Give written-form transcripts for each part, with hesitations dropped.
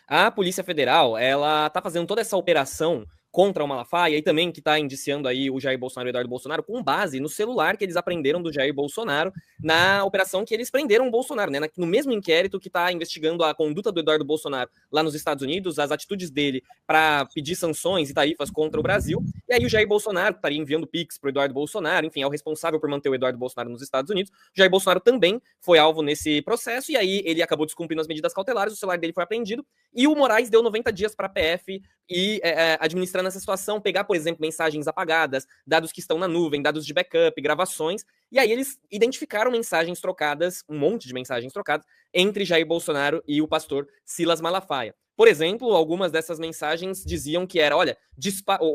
a Polícia Federal, ela tá fazendo toda essa operação contra o Malafaia e também que está indiciando aí o Jair Bolsonaro e o Eduardo Bolsonaro com base no celular que eles apreenderam do Jair Bolsonaro na operação que eles prenderam o Bolsonaro, né? No mesmo inquérito que está investigando a conduta do Eduardo Bolsonaro lá nos Estados Unidos, as atitudes dele para pedir sanções e tarifas contra o Brasil. E aí o Jair Bolsonaro estaria enviando Pix para o Eduardo Bolsonaro, enfim, é o responsável por manter o Eduardo Bolsonaro nos Estados Unidos. O Jair Bolsonaro também foi alvo nesse processo e aí ele acabou descumprindo as medidas cautelares, o celular dele foi apreendido e o Moraes deu 90 dias para a PF e administrando essa situação, pegar, por exemplo, mensagens apagadas, dados que estão na nuvem, dados de backup, gravações, e aí eles identificaram mensagens trocadas, um monte de mensagens trocadas, entre Jair Bolsonaro e o pastor Silas Malafaia. Por exemplo, algumas dessas mensagens diziam que era, olha,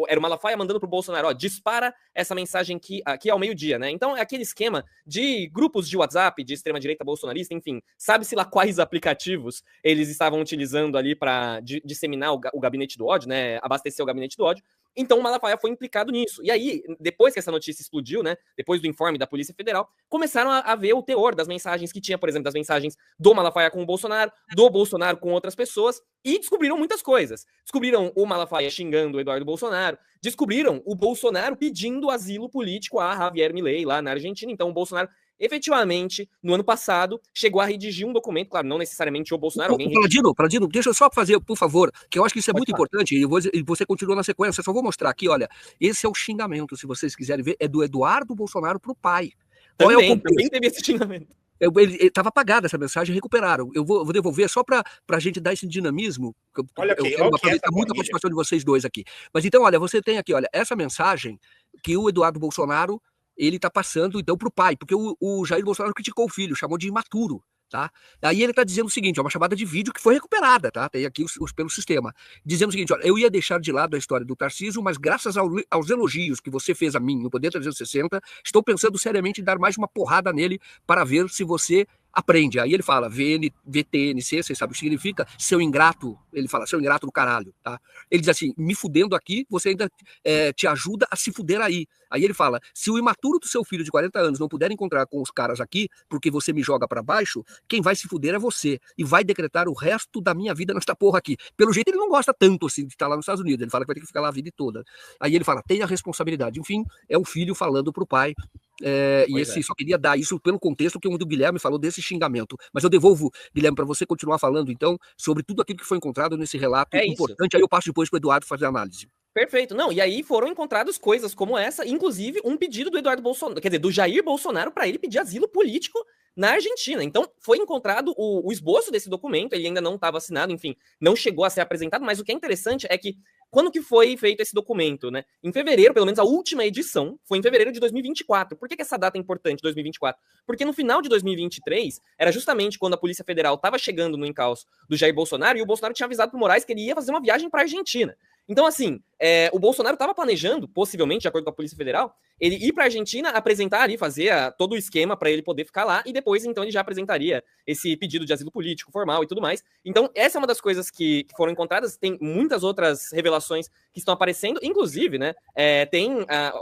era o Malafaia mandando pro Bolsonaro, ó, dispara essa mensagem aqui ao meio-dia, né? Então é aquele esquema de grupos de WhatsApp, de extrema-direita bolsonarista, enfim, sabe-se lá quais aplicativos eles estavam utilizando ali para disseminar o gabinete do ódio, né? Abastecer o gabinete do ódio. Então o Malafaia foi implicado nisso. E aí, depois que essa notícia explodiu, né? Depois do informe da Polícia Federal, começaram a ver o teor das mensagens que tinha, por exemplo, das mensagens do Malafaia com o Bolsonaro, do Bolsonaro com outras pessoas, e descobriram muitas coisas. Descobriram o Malafaia xingando o Eduardo Bolsonaro, descobriram o Bolsonaro pedindo asilo político a Javier Milei lá na Argentina. Então o Bolsonaro efetivamente, no ano passado, chegou a redigir um documento, claro, não necessariamente o Bolsonaro, alguém Paladino, deixa eu só fazer, por favor, que eu acho que isso é muito importante, e você continua na sequência, eu só vou mostrar aqui, olha, esse é o xingamento, se vocês quiserem ver, é do Eduardo Bolsonaro pro pai. Também teve esse xingamento. Ele estava apagada essa mensagem, recuperaram. Eu vou devolver só para a gente dar esse dinamismo. Olha aqui, eu quero aproveitar muito a participação de vocês dois aqui. Mas então, olha, você tem aqui, olha, essa mensagem que o Eduardo Bolsonaro ele está passando então para o pai, porque o Jair Bolsonaro criticou o filho, chamou de imaturo. Tá? Aí ele está dizendo o seguinte, é uma chamada de vídeo que foi recuperada, tá? Tem aqui pelo sistema, dizendo o seguinte, olha, eu ia deixar de lado a história do Tarcísio, mas graças aos elogios que você fez a mim no Poder 360, estou pensando seriamente em dar mais uma porrada nele para ver se você aprende. Aí ele fala, VTNC, vocês sabem o que significa? Seu ingrato, ele fala, seu ingrato do caralho, tá? Ele diz assim, me fudendo aqui, você ainda te ajuda a se fuder aí. Aí ele fala, se o imaturo do seu filho de 40 anos não puder encontrar com os caras aqui, porque você me joga para baixo, quem vai se fuder é você, e vai decretar o resto da minha vida nesta porra aqui. Pelo jeito ele não gosta tanto assim de estar lá nos Estados Unidos, ele fala que vai ter que ficar lá a vida toda. Aí ele fala, tenha responsabilidade. Enfim, é um filho falando pro pai, só queria dar isso pelo contexto que o Guilherme falou desse xingamento. Mas eu devolvo, Guilherme, para você continuar falando, então, sobre tudo aquilo que foi encontrado nesse relato importante. Aí eu passo depois para o Eduardo fazer a análise. Perfeito. Não, e aí foram encontradas coisas como essa, inclusive um pedido do Eduardo Bolsonaro, quer dizer, do Jair Bolsonaro para ele pedir asilo político na Argentina. Então, foi encontrado o esboço desse documento, ele ainda não estava assinado, enfim, não chegou a ser apresentado, mas o que é interessante é que quando que foi feito esse documento, né? Em fevereiro, pelo menos a última edição, foi em fevereiro de 2024. Por que essa data é importante, 2024? Porque no final de 2023, era justamente quando a Polícia Federal estava chegando no encalço do Jair Bolsonaro, e o Bolsonaro tinha avisado pro Moraes que ele ia fazer uma viagem para a Argentina. Então, assim, o Bolsonaro estava planejando, possivelmente, de acordo com a Polícia Federal, ele ir para a Argentina, apresentar ali, fazer todo o esquema para ele poder ficar lá, e depois, então, ele já apresentaria esse pedido de asilo político, formal e tudo mais. Então, essa é uma das coisas que foram encontradas. Tem muitas outras revelações que estão aparecendo, inclusive, né,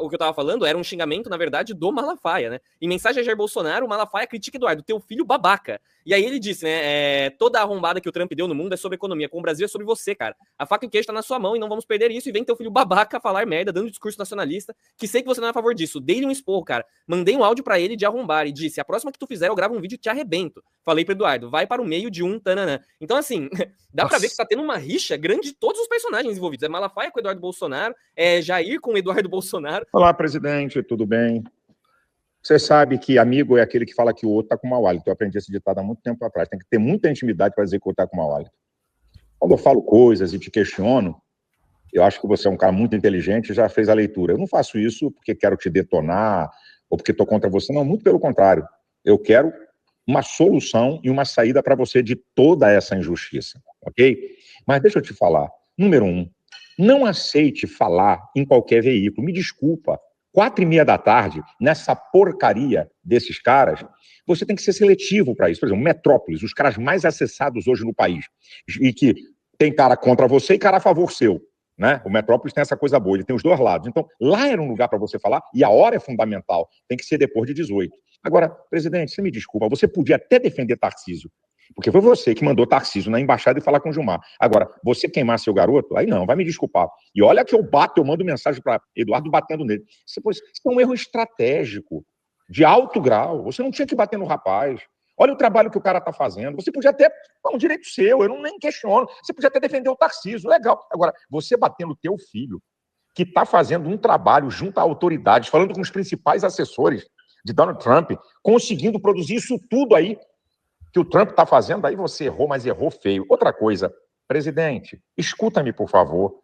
o que eu estava falando era um xingamento, na verdade, do Malafaia, né? Em mensagem a Jair Bolsonaro, o Malafaia critica Eduardo, teu filho babaca. E aí ele disse, né, toda a arrombada que o Trump deu no mundo é sobre economia, com o Brasil é sobre você, cara. A faca e o queijo tá na sua mão e não vamos perder isso, e vem teu filho babaca falar merda, dando discurso nacionalista, que sei que você não é a favor disso. Dei-lhe um esporro, cara. Mandei um áudio pra ele de arrombar e disse, a próxima que tu fizer eu gravo um vídeo e te arrebento. Falei pro Eduardo, vai para o meio de um tananã. Então, assim, dá pra ver que tá tendo uma rixa grande de todos os personagens envolvidos. É Malafaia com o Eduardo Bolsonaro, é Jair com o Eduardo Bolsonaro. Olá, presidente, tudo bem? Você sabe que amigo é aquele que fala que o outro tá com mau hálito. Eu aprendi esse ditado há muito tempo atrás. Tem que ter muita intimidade para dizer que o outro tá com mau hálito. Quando eu falo coisas e te questiono, eu acho que você é um cara muito inteligente e já fez a leitura. Eu não faço isso porque quero te detonar ou porque estou contra você, não, muito pelo contrário. Eu quero uma solução e uma saída para você de toda essa injustiça, ok? Mas deixa eu te falar. Número 1, não aceite falar em qualquer veículo. Me desculpa. 4h30 da tarde, nessa porcaria desses caras, você tem que ser seletivo para isso. Por exemplo, Metrópolis, os caras mais acessados hoje no país, e que tem cara contra você e cara a favor seu, né? O Metrópolis tem essa coisa boa, ele tem os dois lados. Então, lá era um lugar para você falar, e a hora é fundamental, tem que ser depois de 18. Agora, presidente, você me desculpa, você podia até defender Tarcísio, Porque foi você que mandou Tarcísio na embaixada e falar com o Gilmar. Agora, você queimar seu garoto, aí não, vai me desculpar. E olha que eu mando mensagem para Eduardo batendo nele. Isso é um erro estratégico, de alto grau. Você não tinha que bater no rapaz. Olha o trabalho que o cara está fazendo. Você podia até, um direito seu, eu não nem questiono. Você podia até defender o Tarcísio, legal. Agora, você batendo o teu filho, que está fazendo um trabalho junto a autoridades, falando com os principais assessores de Donald Trump, conseguindo produzir isso tudo aí que o Trump está fazendo, aí você errou, mas errou feio. Outra coisa, presidente, escuta-me, por favor.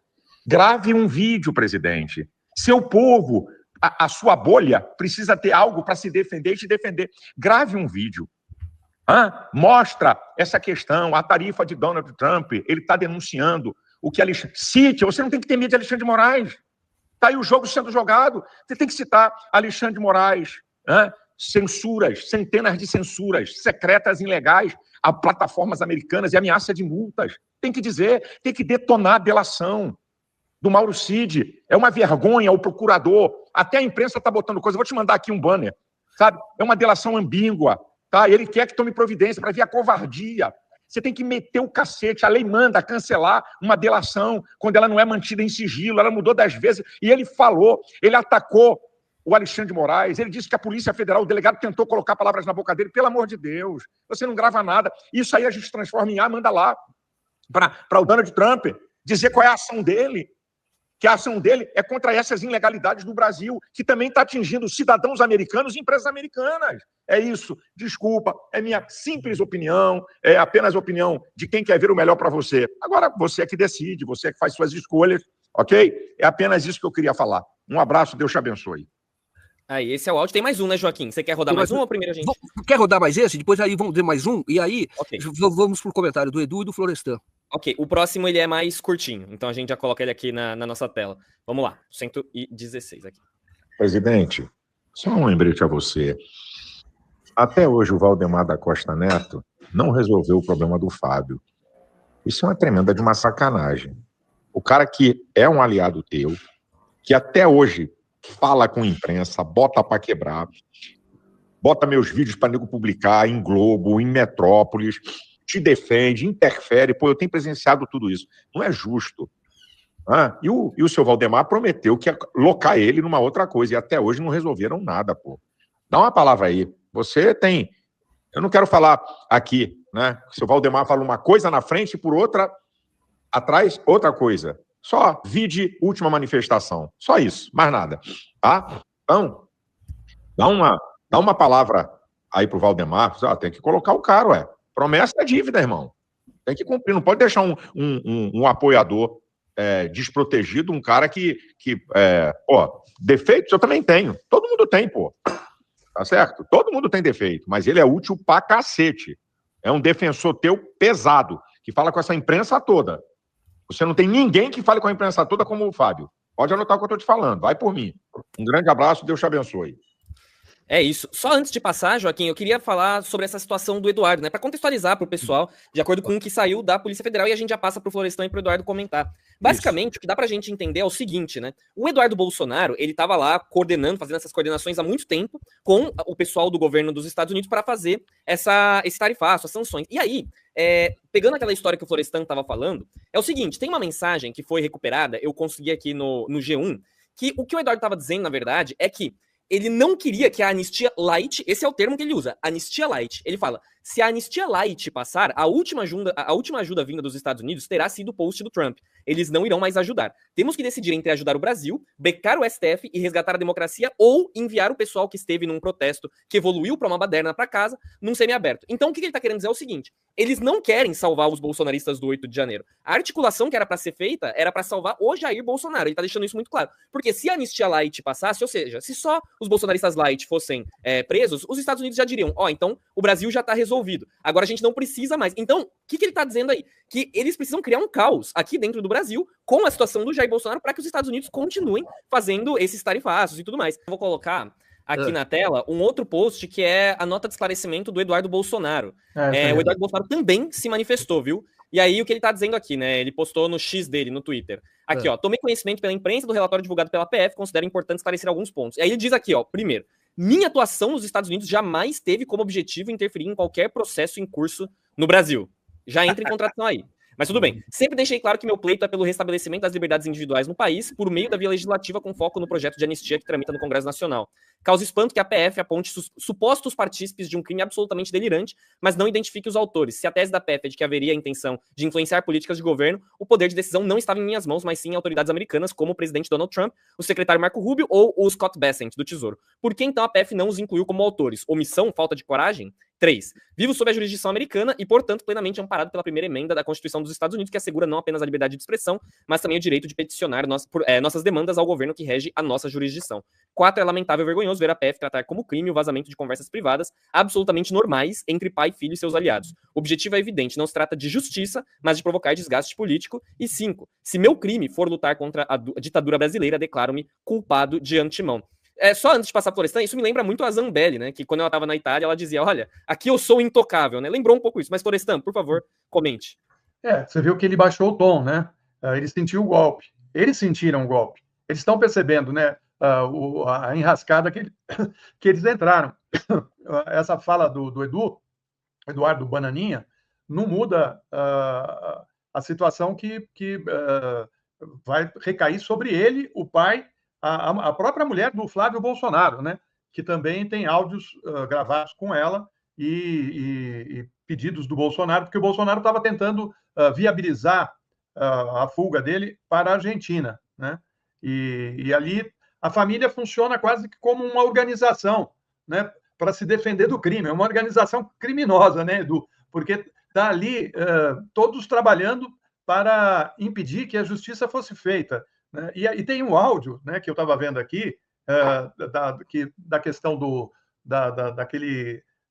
Grave um vídeo, presidente. Seu povo, a sua bolha, precisa ter algo para se defender e te defender. Grave um vídeo. Mostra essa questão, a tarifa de Donald Trump, ele está denunciando o que Alexandre... Cite, você não tem que ter medo de Alexandre de Moraes. Está aí o jogo sendo jogado. Você tem que citar Alexandre de Moraes, censuras, centenas de censuras secretas e ilegais a plataformas americanas e ameaça de multas. Tem que dizer, tem que detonar a delação do Mauro Cid. É uma vergonha o procurador. Até a imprensa está botando coisa. Vou te mandar aqui um banner, sabe? É uma delação ambígua, tá? Ele quer que tome providência para ver a covardia. Você tem que meter o cacete. A lei manda cancelar uma delação quando ela não é mantida em sigilo. Ela mudou 10 vezes. E ele falou, ele atacou o Alexandre de Moraes, ele disse que a Polícia Federal, o delegado tentou colocar palavras na boca dele. Pelo amor de Deus, você não grava nada. Isso aí a gente transforma em manda lá para o Donald Trump dizer qual é a ação dele, que a ação dele é contra essas ilegalidades do Brasil, que também está atingindo cidadãos americanos e empresas americanas. É isso, desculpa, é minha simples opinião, é apenas a opinião de quem quer ver o melhor para você. Agora, você é que decide, você é que faz suas escolhas, ok? É apenas isso que eu queria falar. Um abraço, Deus te abençoe. Aí, esse é o áudio. Tem mais um, né, Joaquim? Você quer rodar mais um ou primeiro a gente? Quer rodar mais esse? Depois aí vamos ver mais um. E aí, okay, vamos pro comentário do Edu e do Florestan. Ok, o próximo ele é mais curtinho. Então a gente já coloca ele aqui na nossa tela. Vamos lá, 116 aqui. Presidente, só um lembrete a você. Até hoje o Valdemar da Costa Neto não resolveu o problema do Fábio. Isso é uma tremenda de uma sacanagem. O cara que é um aliado teu, que até hoje fala com a imprensa, bota para quebrar, bota meus vídeos para nego publicar em Globo, em Metrópolis, te defende, interfere. Pô, eu tenho presenciado tudo isso. Não é justo. E o seu Valdemar prometeu que ia locar ele numa outra coisa, e até hoje não resolveram nada, pô. Dá uma palavra aí. Você tem... Eu não quero falar aqui, né? O seu Valdemar fala uma coisa na frente e por outra atrás, outra coisa. Só vide última manifestação. Só isso, mais nada. Tá? Então, dá uma palavra aí pro Valdemar. Tem que colocar o cara, ué. Promessa é dívida, irmão. Tem que cumprir. Não pode deixar um apoiador desprotegido, um cara que defeitos eu também tenho. Todo mundo tem, pô. Tá certo? Todo mundo tem defeito, mas ele é útil pra cacete. É um defensor teu pesado, que fala com essa imprensa toda. Você não tem ninguém que fale com a imprensa toda como o Fábio. Pode anotar o que eu estou te falando. Vai por mim. Um grande abraço, Deus te abençoe. É isso. Só antes de passar, Joaquim, eu queria falar sobre essa situação do Eduardo, né? Para contextualizar para o pessoal, de acordo com o que saiu da Polícia Federal, e a gente já passa para o Florestan e para o Eduardo comentar. Basicamente, o que dá para a gente entender é o seguinte, né? O Eduardo Bolsonaro, ele estava lá coordenando, fazendo essas coordenações há muito tempo com o pessoal do governo dos Estados Unidos para fazer esse tarifaço, as sanções. E aí, pegando aquela história que o Florestan estava falando, é o seguinte, tem uma mensagem que foi recuperada, eu consegui aqui no G1, que o Eduardo estava dizendo, na verdade, é que ele não queria que a anistia light, esse é o termo que ele usa, anistia light. Ele fala, se a anistia light passar, a última ajuda vinda dos Estados Unidos terá sido o post do Trump. Eles não irão mais ajudar. Temos que decidir entre ajudar o Brasil, becar o STF e resgatar a democracia, ou enviar o pessoal que esteve num protesto que evoluiu para uma baderna para casa, num semiaberto. Então o que ele está querendo dizer é o seguinte, eles não querem salvar os bolsonaristas do 8 de janeiro. A articulação que era para ser feita era para salvar o Jair Bolsonaro. Ele está deixando isso muito claro. Porque se a anistia light passasse, ou seja, se só os bolsonaristas light fossem presos, os Estados Unidos já diriam, então o Brasil já está resolvido. Agora a gente não precisa mais. Então, o que ele está dizendo aí? Que eles precisam criar um caos aqui dentro do Brasil com a situação do Jair Bolsonaro para que os Estados Unidos continuem fazendo esses tarifaços e tudo mais. Eu vou colocar aqui na tela um outro post que é a nota de esclarecimento do Eduardo Bolsonaro. O Eduardo Bolsonaro também se manifestou, viu? E aí o que ele tá dizendo aqui, né? Ele postou no X dele, no Twitter. Aqui, ó, tomei conhecimento pela imprensa do relatório divulgado pela PF, considero importante esclarecer alguns pontos. E aí ele diz aqui, ó, primeiro, minha atuação nos Estados Unidos jamais teve como objetivo interferir em qualquer processo em curso no Brasil. Já entra em contradição aí. Mas tudo bem. Sempre deixei claro que meu pleito é pelo restabelecimento das liberdades individuais no país por meio da via legislativa com foco no projeto de anistia que tramita no Congresso Nacional. Causa espanto que a PF aponte supostos partícipes de um crime absolutamente delirante, mas não identifique os autores. Se a tese da PF é de que haveria a intenção de influenciar políticas de governo, o poder de decisão não estava em minhas mãos, mas sim em autoridades americanas, como o presidente Donald Trump, o secretário Marco Rubio ou o Scott Bessent, do Tesouro. Por que então a PF não os incluiu como autores? Omissão? Falta de coragem? 3. Vivo sob a jurisdição americana e, portanto, plenamente amparado pela primeira emenda da Constituição dos Estados Unidos, que assegura não apenas a liberdade de expressão, mas também o direito de peticionar nossas demandas ao governo que rege a nossa jurisdição. 4. É lamentável e vergonhoso ver a PF tratar como crime o vazamento de conversas privadas absolutamente normais entre pai, filho e seus aliados. O objetivo é evidente, não se trata de justiça, mas de provocar desgaste político. E 5. Se meu crime for lutar contra a ditadura brasileira, declaro-me culpado de antemão. Só antes de passar por Florestan, isso me lembra muito a Zambelli, né? Que quando ela estava na Itália, ela dizia, olha, aqui eu sou intocável, né? Lembrou um pouco isso. Mas, Florestan, por favor, comente. Você viu que ele baixou o tom, né? Ele sentiu o golpe. Eles sentiram o golpe. Eles estão percebendo, né? A enrascada que eles entraram. Essa fala do Eduardo Bananinha, não muda a situação que vai recair sobre ele, o pai, a própria mulher do Flávio Bolsonaro, né? Que também tem áudios gravados com ela e pedidos do Bolsonaro, porque o Bolsonaro estava tentando viabilizar a fuga dele para a Argentina, né? E ali a família funciona quase que como uma organização, né? Para se defender do crime. É uma organização criminosa, né, Edu? Porque está ali todos trabalhando para impedir que a justiça fosse feita, né? E tem um áudio, né, que eu estava vendo aqui, da questão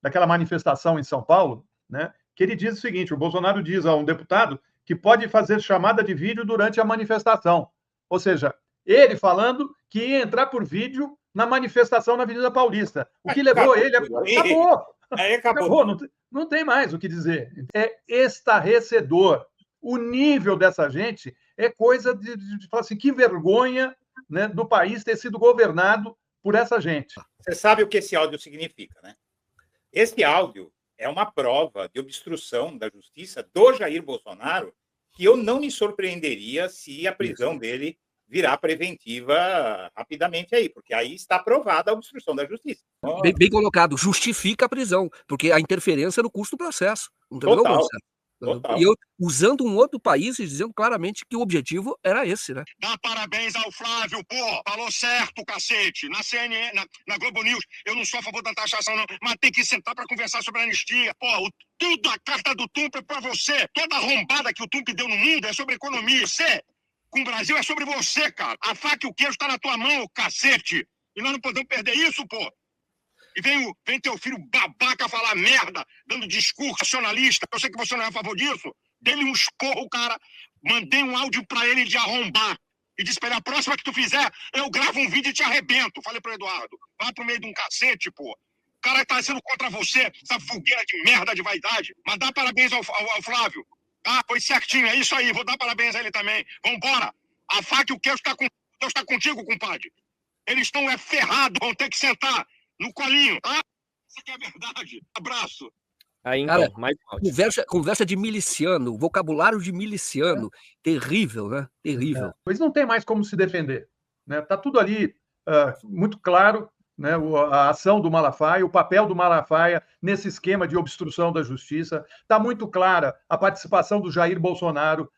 daquela manifestação em São Paulo, né, que ele diz o seguinte: o Bolsonaro diz a um deputado que pode fazer chamada de vídeo durante a manifestação. Ou seja, ele falando que ia entrar por vídeo na manifestação na Avenida Paulista. O que levou ele a... Acabou! Aí acabou. Não tem mais o que dizer. É estarrecedor. O nível dessa gente é coisa de falar assim, que vergonha, né, do país ter sido governado por essa gente. Você sabe o que esse áudio significa, né? Esse áudio é uma prova de obstrução da justiça do Jair Bolsonaro, que eu não me surpreenderia se a prisão dele virar preventiva rapidamente aí, porque aí está aprovada a obstrução da justiça. Bem colocado, justifica a prisão, porque a interferência no curso do processo. Não tem Total. E eu, usando um outro país e dizendo claramente que o objetivo era esse, né? Dá parabéns ao Flávio, pô, falou certo, cacete. Na CNN, na Globo News, eu não sou a favor da taxação, não, mas tem que sentar para conversar sobre a anistia. Pô, tudo a carta do Trump é para você. Toda arrombada que o Trump deu no mundo é sobre economia. Você, com o Brasil, é sobre você, cara. A faca e o queijo tá na tua mão, cacete. E nós não podemos perder isso, pô. E vem teu filho babaca falar merda, dando discurso nacionalista. Eu sei que você não é a favor disso. Dê-lhe um esporro, cara. Mandei um áudio pra ele de arrombar. E disse pra ele, a próxima que tu fizer, eu gravo um vídeo e te arrebento. Falei pro Eduardo. Vai pro meio de um cacete, pô. O cara tá sendo contra você, essa fogueira de merda de vaidade. Mas dá parabéns ao Flávio. Ah, foi certinho, é isso aí. Vou dar parabéns a ele também. Vambora. A faca e o queijo tá contigo, compadre. Eles estão ferrados, vão ter que sentar no colinho, tá? Isso que é verdade. Abraço. Aí, então, cara, mais conversa de miliciano, vocabulário de miliciano, terrível, né? Terrível. Eles não tem mais como se defender, né? Tá tudo ali muito claro, né? A ação do Malafaia, o papel do Malafaia nesse esquema de obstrução da justiça. Tá muito clara a participação do Jair Bolsonaro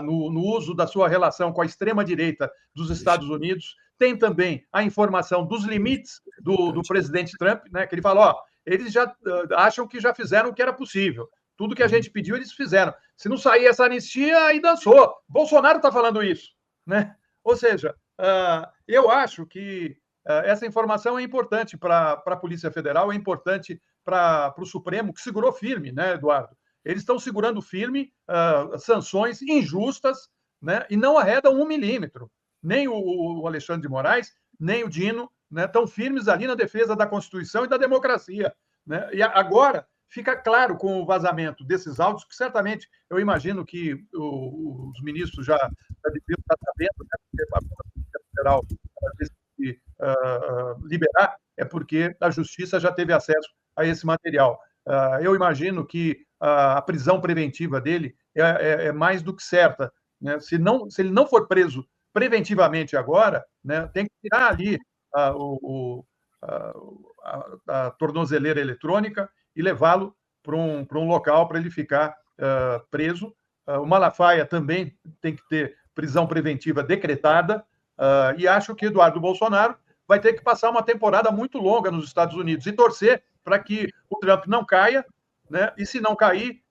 no uso da sua relação com a extrema-direita dos Estados Unidos. Tem também a informação dos limites do presidente Trump, né? Que ele fala, eles já acham que já fizeram o que era possível. Tudo que a gente pediu, eles fizeram. Se não sair essa anistia, aí dançou. Bolsonaro está falando isso, né? Ou seja, eu acho que essa informação é importante para a Polícia Federal, é importante para o Supremo, que segurou firme, né, Eduardo? Eles estão segurando firme sanções injustas, né? E não arredam 1 milímetro. Nem o Alexandre de Moraes, nem o Dino, né, estão firmes ali na defesa da Constituição e da democracia, né? E agora fica claro com o vazamento desses áudios, que certamente eu imagino que os ministros já deviam estar sabendo, né, porque a Polícia Federal decidiu liberar, é porque a Justiça já teve acesso a esse material. Eu imagino que a prisão preventiva dele é mais do que certa, né? Se ele não for preso preventivamente agora, né, tem que tirar ali a tornozeleira eletrônica e levá-lo para um local para ele ficar preso. O Malafaia também tem que ter prisão preventiva decretada, e acho que Eduardo Bolsonaro vai ter que passar uma temporada muito longa nos Estados Unidos e torcer para que o Trump não caia, né? E se não cair,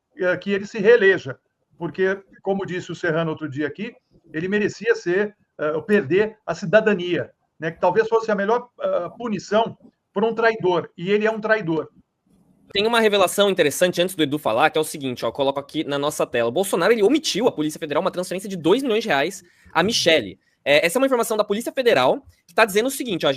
que ele se reeleja, porque, como disse o Serrano outro dia aqui, ele merecia perder a cidadania, né? Que talvez fosse a melhor punição por um traidor, e ele é um traidor. Tem uma revelação interessante antes do Edu falar, que é o seguinte, ó, eu coloco aqui na nossa tela. O Bolsonaro, ele omitiu à Polícia Federal uma transferência de R$2 milhões a Michele. Essa é uma informação da Polícia Federal, que está dizendo o seguinte, ó,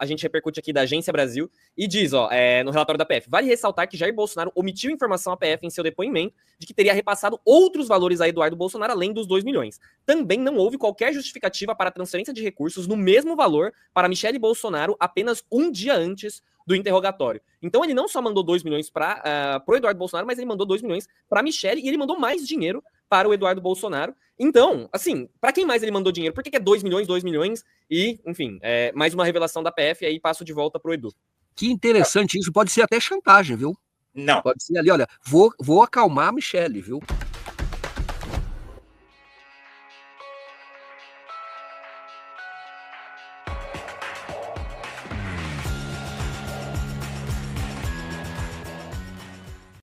a gente repercute aqui da Agência Brasil, e diz, ó, no relatório da PF, vale ressaltar que Jair Bolsonaro omitiu informação à PF em seu depoimento de que teria repassado outros valores a Eduardo Bolsonaro, além dos 2 milhões. Também não houve qualquer justificativa para a transferência de recursos no mesmo valor para Michele Bolsonaro apenas um dia antes do interrogatório. Então ele não só mandou 2 milhões para o Eduardo Bolsonaro, mas ele mandou 2 milhões para a Michele, e ele mandou mais dinheiro para o Eduardo Bolsonaro. Então, assim, para quem mais ele mandou dinheiro? Por que é 2 milhões? E, enfim, mais uma revelação da PF, e aí passo de volta pro Edu. Que interessante isso, pode ser até chantagem, viu? Não. Pode ser ali, olha, vou acalmar a Michele, viu?